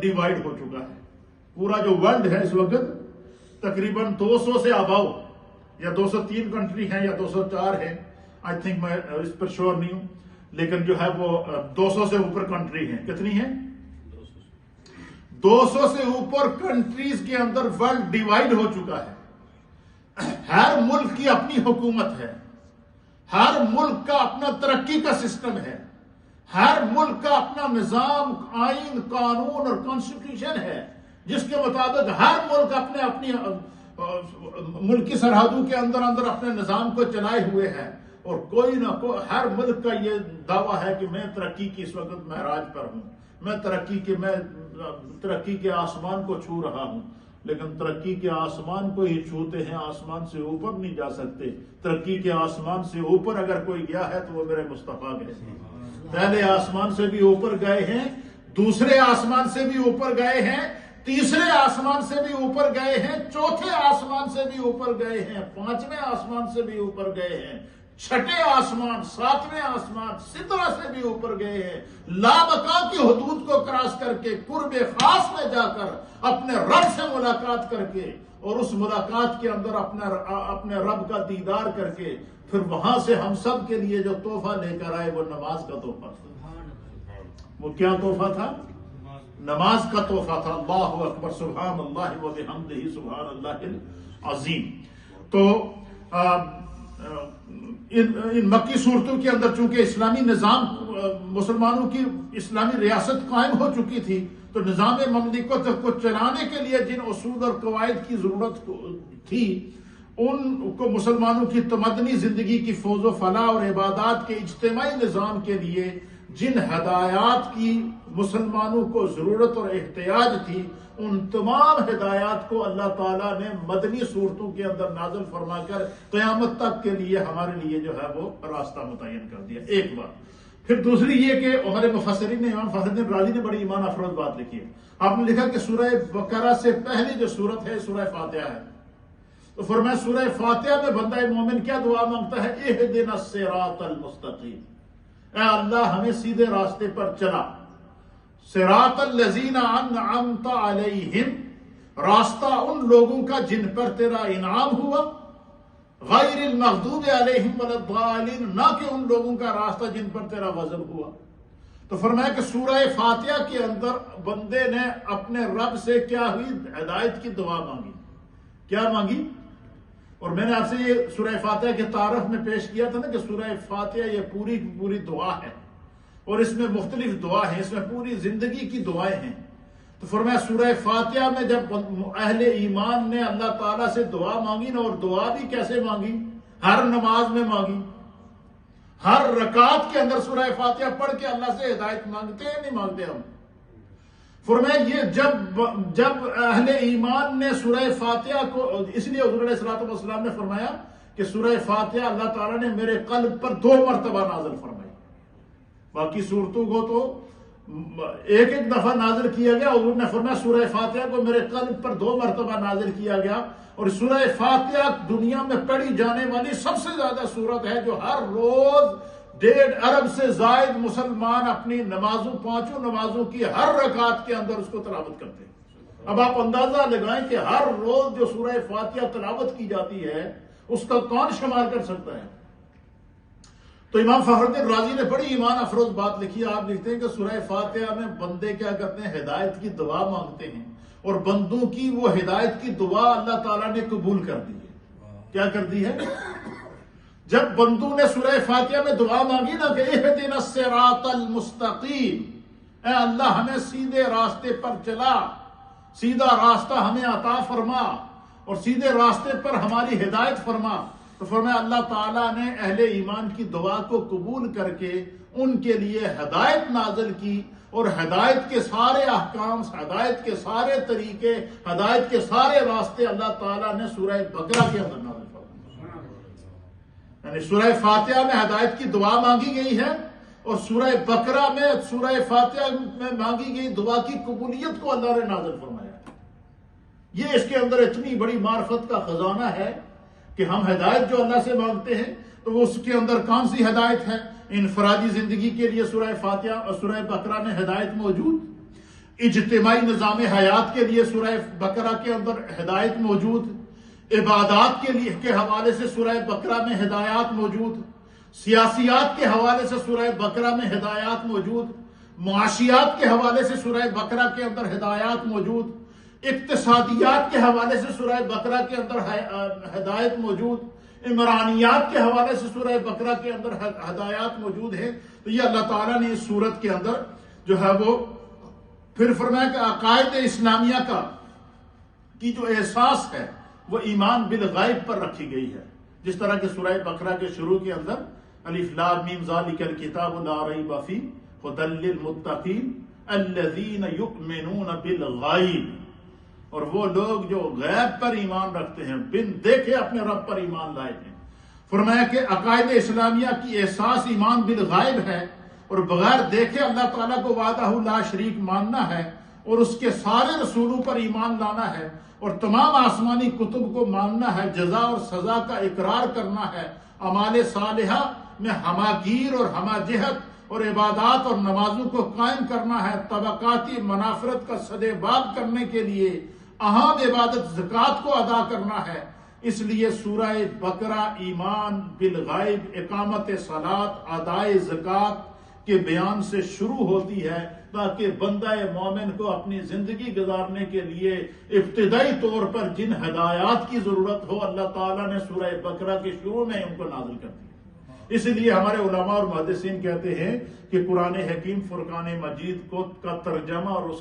Divide ہو چکا ہے. پورا جو ورلڈ ہے اس وقت تقریباً 200 سے اباؤ یا 203 کنٹری ہیں یا 204 ہیں، آئی تھنک میں اس پر شور نہیں ہوں، لیکن جو ہے وہ 200 سے اوپر کنٹری ہیں. کتنی ہیں؟ 200 سے اوپر کنٹریز کے اندر ورلڈ ڈیوائڈ ہو چکا ہے. ہر ملک کی اپنی حکومت ہے، ہر ملک کا اپنا ترقی کا سسٹم ہے، ہر ملک کا اپنا نظام، آئین، قانون اور کانسٹیٹیوشن ہے، جس کے مطابق ہر ملک اپنی ملکی سرحدوں کے اندر اپنے نظام کو چلائے ہوئے ہے. اور کوئی نہ کوئی ہر ملک کا یہ دعویٰ ہے کہ میں ترقی کی اس وقت معراج پر ہوں، میں ترقی کے آسمان کو چھو رہا ہوں. لیکن ترقی کے آسمان کو ہی چھوتے ہیں، آسمان سے اوپر نہیں جا سکتے. ترقی کے آسمان سے اوپر اگر کوئی گیا ہے تو وہ میرے مصطفیٰ گئے ہیں. پہلے آسمان سے بھی اوپر گئے ہیں، دوسرے آسمان سے بھی اوپر گئے ہیں، تیسرے آسمان سے بھی اوپر گئے ہیں، چوتھے آسمان سے بھی اوپر گئے ہیں، پانچویں آسمان سے بھی اوپر گئے ہیں، چھٹے آسمان، ساتویں آسمان، سترہ سے بھی اوپر گئے ہیں. لامکاں کی حدود کو کراس کر کے قرب خاص میں جا کر اپنے رب سے ملاقات کر کے اور اس ملاقات کے اندر اپنے رب کا دیدار کر کے پھر وہاں سے ہم سب کے لیے جو تحفہ لے کر آئے وہ نماز کا تحفہ تھا. وہ کیا تحفہ تھا؟ نماز کا تحفہ تھا. اللہ اکبر، سبحان اللہ و بحمدہ، سبحان اللہ العظیم. تو ان مکی صورتوں کے اندر چونکہ اسلامی نظام، مسلمانوں کی اسلامی ریاست قائم ہو چکی تھی، تو نظام مملکت کو چلانے کے لیے جن اصول اور قواعد کی ضرورت تھی، ان کو مسلمانوں کی تمدنی زندگی کی فوز و فلاح اور عبادات کے اجتماعی نظام کے لیے جن ہدایات کی مسلمانوں کو ضرورت اور احتیاج تھی، ان تمام ہدایات کو اللہ تعالیٰ نے مدنی صورتوں کے اندر نازل فرما کر قیامت تک کے لیے ہمارے لیے جو ہے وہ راستہ متعین کر دیا. ایک بات. پھر دوسری یہ کہ ہمارے مفسرین نے، امام فخر الدین رازی نے بڑی ایمان افروز بات لکھی ہے. آپ نے لکھا کہ سورہ بقرہ سے پہلی جو سورت ہے سورہ فاتحہ ہے. تو فرمایا سورہ فاتحہ میں بندہ مومن کیا دعا مانگتا ہے؟ اہدنا الصراط المستقیم، اے اللہ ہمیں سیدھے راستے پر چلا. صراط الذین انعمت علیہم، راستہ ان لوگوں کا جن پر تیرا انعام ہوا. غیر المغضوب علیہم ولا الضالین، نہ کہ ان لوگوں کا راستہ جن پر تیرا غضب ہوا. تو فرمایا کہ سورہ فاتحہ کے اندر بندے نے اپنے رب سے کیا ہوئی؟ ہدایت کی دعا مانگی. کیا مانگی؟ اور میں نے آپ سے یہ سورہ فاتحہ کے تعارف میں پیش کیا تھا نا کہ سورہ فاتحہ یہ پوری دعا ہے، اور اس میں مختلف دعا ہیں، اس میں پوری زندگی کی دعائیں ہیں. تو فرمایا سورہ فاتحہ میں جب اہل ایمان نے اللہ تعالیٰ سے دعا مانگی نا، اور دعا بھی کیسے مانگی؟ ہر نماز میں مانگی، ہر رکعت کے اندر سورہ فاتحہ پڑھ کے اللہ سے ہدایت مانگتے ہیں نہیں مانگتے ہم؟ فرمایا یہ جب اہل ایمان نے سورہ فاتحہ کو، اس لیے حضور علیہ الصلوۃ والسلام نے فرمایا کہ سورہ فاتحہ اللہ تعالیٰ نے میرے قلب پر 2 مرتبہ نازل فرمائی. باقی صورتوں کو تو ایک دفعہ نازل کیا گیا. حضور نے فرمایا سورہ فاتحہ کو میرے قلب پر 2 مرتبہ نازل کیا گیا. اور سورہ فاتحہ دنیا میں پڑھی جانے والی سب سے زیادہ سورت ہے جو ہر روز 1.5 ارب سے زائد مسلمان اپنی نمازوں، 5 نمازوں کی ہر رکعت کے اندر اس کو تلاوت کرتے ہیں. اب آپ اندازہ لگائیں کہ ہر روز جو سورہ فاتحہ تلاوت کی جاتی ہے اس کا کون شمار کر سکتا ہے؟ تو امام فخر الدین رازی نے بڑی ایمان افروز بات لکھی ہے. آپ لکھتے ہیں کہ سورہ فاتحہ میں بندے کیا کرتے ہیں؟ ہدایت کی دعا مانگتے ہیں، اور بندوں کی وہ ہدایت کی دعا اللہ تعالیٰ نے قبول کر دی ہے. کیا کر دی ہے؟ جب بندوں نے سورہ فاتحہ میں دعا مانگی نا کہ اہدنا الصراط المستقیم، اے اللہ ہمیں سیدھے راستے پر چلا، سیدھا راستہ ہمیں عطا فرما اور سیدھے راستے پر ہماری ہدایت فرما. تو فرمایا اللہ تعالیٰ نے اہل ایمان کی دعا کو قبول کر کے ان کے لیے ہدایت نازل کی، اور ہدایت کے سارے احکام، ہدایت کے سارے طریقے، ہدایت کے سارے راستے اللہ تعالیٰ نے سورہ بقرہ کے اندر نازل فرمائے. یعنی سورہ فاتحہ میں ہدایت کی دعا مانگی گئی ہے، اور سورہ بقرہ میں، سورہ فاتحہ میں مانگی گئی دعا کی قبولیت کو اللہ نے نازل فرمایا. یہ اس کے اندر اتنی بڑی معرفت کا خزانہ ہے کہ ہم ہدایت جو اللہ سے مانگتے ہیں تو وہ اس کے اندر کون سی ہدایت ہے؟ انفرادی زندگی کے لیے سورہ فاتحہ اور سورہ بقرہ میں ہدایت موجود. اجتماعی نظام حیات کے لیے سورہ بقرہ کے اندر ہدایت موجود، عبادات کے حوالے سے سورہ بقرہ میں ہدایات موجود، سیاسیات کے حوالے سے سورہ بقرہ میں ہدایات موجود، معاشیات کے حوالے سے سورہ بقرہ کے اندر ہدایات موجود، اقتصادیات کے حوالے سے سورہ بقرہ کے اندر ہدایت موجود، عمرانیات کے حوالے سے سورہ بقرہ کے اندر ہدایات موجود ہیں۔ تو یہ اللہ تعالیٰ نے اس سورت کے اندر جو ہے وہ پھر فرمایا کہ عقائد اسلامیہ کی جو احساس ہے وہ ایمان بالغیب پر رکھی گئی ہے، جس طرح کہ سورہ بقرہ کے شروع کے اندر الف لام میم ذالک الکتاب لا ریب فیہ ھدی للمتقین الذین یؤمنون بالغیب، اور وہ لوگ جو غیب پر ایمان رکھتے ہیں، بن دیکھے اپنے رب پر ایمان لائے ہیں۔ فرمایا کہ عقائد اسلامیہ کی احساس ایمان بالغیب ہے، اور بغیر دیکھے اللہ تعالیٰ کو وحدہ لا شریک ماننا ہے، اور اس کے سارے رسولوں پر ایمان لانا ہے، اور تمام آسمانی کتب کو ماننا ہے، جزا اور سزا کا اقرار کرنا ہے، اعمال صالحہ میں ہماگیر اور ہمہ جہت اور عبادات اور نمازوں کو قائم کرنا ہے، طبقاتی منافرت کا سد باب کرنے کے لیے اہم عبادت زکوٰۃ کو ادا کرنا ہے۔ اس لیے سورہ بقرہ ایمان بالغیب، اقامت صلاۃ، ادائے زکوٰۃ کے بیان سے شروع ہوتی ہے، تاکہ بندہ مومن کو اپنی زندگی گزارنے کے لیے ابتدائی طور پر جن ہدایات کی ضرورت ہو، اللہ تعالیٰ نے سورہ بقرہ کے شروع میں ان کو نازل کر دیا۔ اس لیے ہمارے علماء اور محدثین کہتے ہیں کہ قرآن حکیم فرقان مجید کا ترجمہ اور اس